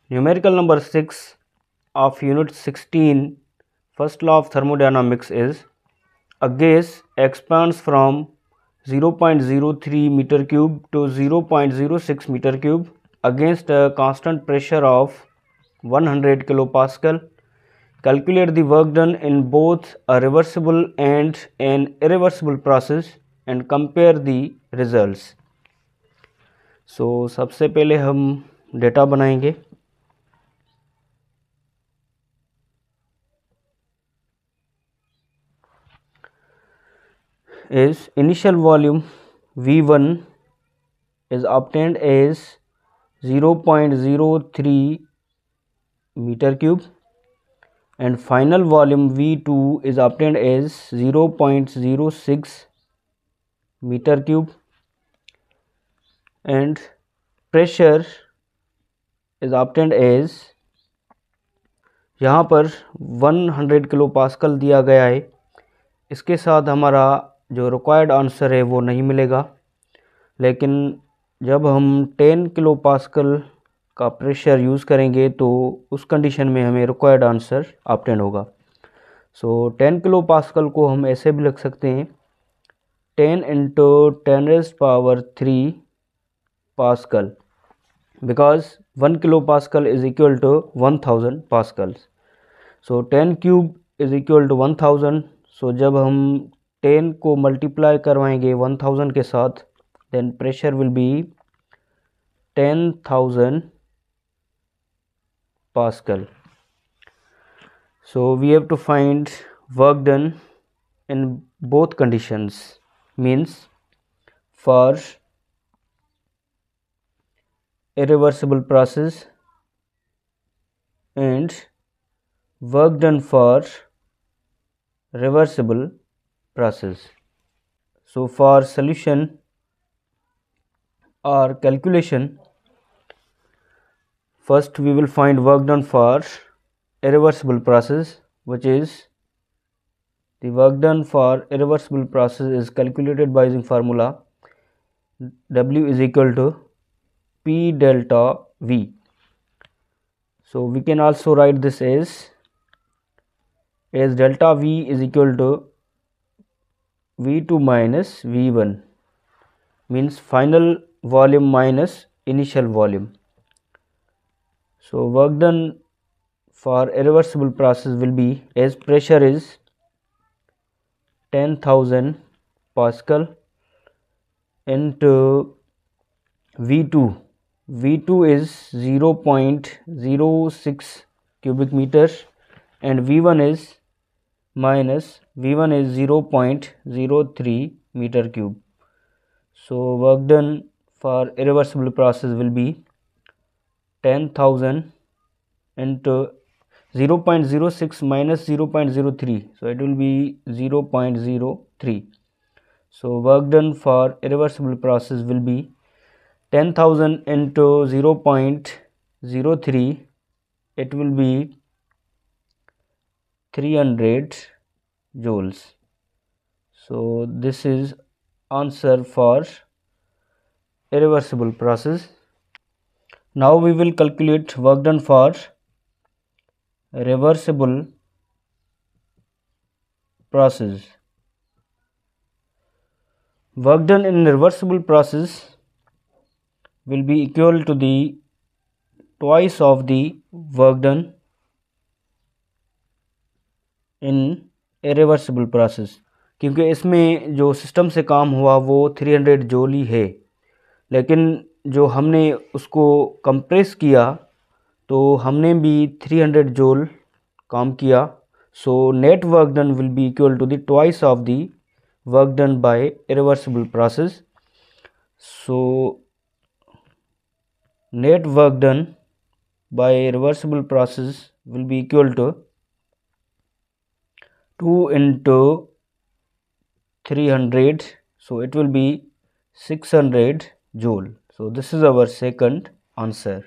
Numerical number 6 of unit 16, first law of thermodynamics is a gas expands from 0.03 meter cube to 0.06 meter cube against a constant pressure of 100 kilopascal. Calculate the work done in both a reversible and an irreversible process and compare the results. So सबसे पहले हम data बनाएंगे. Is initial volume V1 is obtained as 0.03 meter cube and final volume V2 is obtained as 0.06 meter cube and pressure is obtained as, यहाँ पर 100 kilo pascal दिया गया है. इसके साथ हमारा जो रिक्वायर्ड आंसर है वो नहीं मिलेगा, लेकिन जब हम 10 किलो पास्कल का प्रेशर यूज़ करेंगे तो उस कंडीशन में हमें रिक्वायर्ड आंसर ऑब्टेन होगा. सो 10 किलो पास्कल को हम ऐसे भी लिख सकते हैं 10 into 10⁻³ pascal, because 1 kilo pascal is equal to 1000 pascals. So 10 cube is equal to 1000. So जब हम 10 को मल्टीप्लाई करवाएंगे 1000 के साथ, then pressure will be 10,000 pascal. So we have to find work done in both conditions, means for irreversible process and work done for reversible process. So for solution or calculation, first we will find work done for irreversible process, which is the work done for irreversible process is calculated by using formula W is equal to P delta V. So we can also write this as delta V is equal to V2 minus V1, means final volume minus initial volume. So work done for irreversible process will be, as pressure is 10,000 pascal into V2. V2 is 0.06 cubic meters and V1 is 0.03 meter cube. So work done for irreversible process will be 10,000 into 0.06 minus 0.03, so it will be 0.03. So work done for irreversible process will be 10,000 into 0.03, it will be 300 joules. So this is answer for irreversible process. Now we will calculate work done for reversible process. Work done in reversible process will be equal to the twice of the work done in irreversible process, क्योंकि इसमें जो system से काम हुआ वो 300 joule ही है, लेकिन जो हमने उसको कंप्रेस किया तो हमने भी 300 जूल काम किया. So net work done will be equal to the twice of the work done by irreversible process. So net work done by reversible process will be equal to 2 into 300, so it will be 600 joule. So this is our second answer.